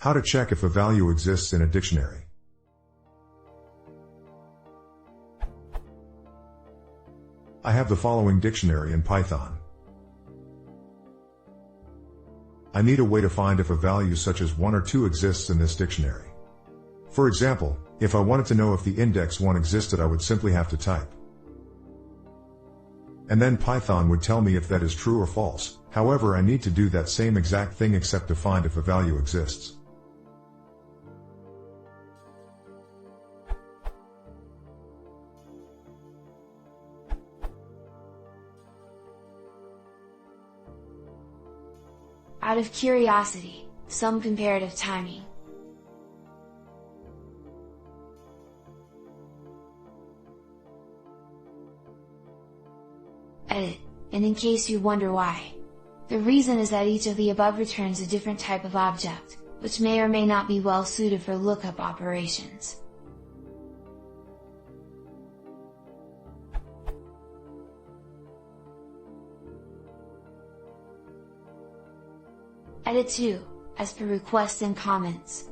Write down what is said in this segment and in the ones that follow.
How to check if a value exists in a dictionary. I have the following dictionary in Python. I need a way to find if a value such as 1 or 2 exists in this dictionary. For example, if I wanted to know if the index 1 existed, I would simply have to type. And then Python would tell me if that is true or false. However, I need to do that same exact thing except to find if a value exists. Out of curiosity, some comparative timing. Edit, and in case you wonder why. The reason is that each of the above returns a different type of object, which may or may not be well suited for lookup operations. Edit 2, as per requests and comments.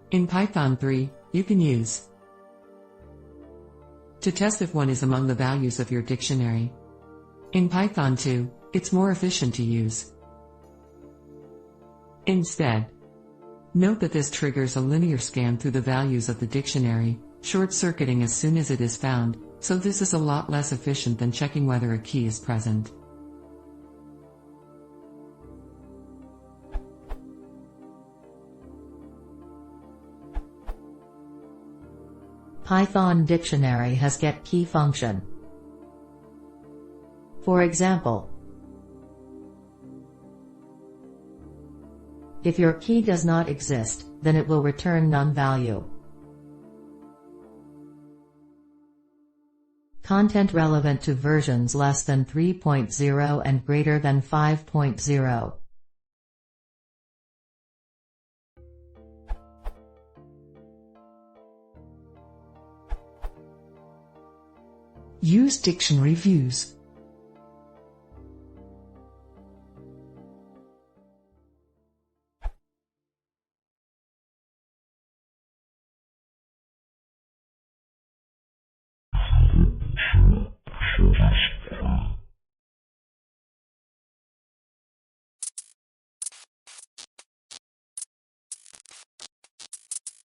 In Python 3, you can use to test if one is among the values of your dictionary. In Python 2, it's more efficient to use instead. Note that this triggers a linear scan through the values of the dictionary, short-circuiting as soon as it is found, so this is a lot less efficient than checking whether a key is present. Python dictionary has getKey function. For example, if your key does not exist, then it will return none value. Content relevant to versions less than 3.0 and greater than 5.0. Use dictionary views.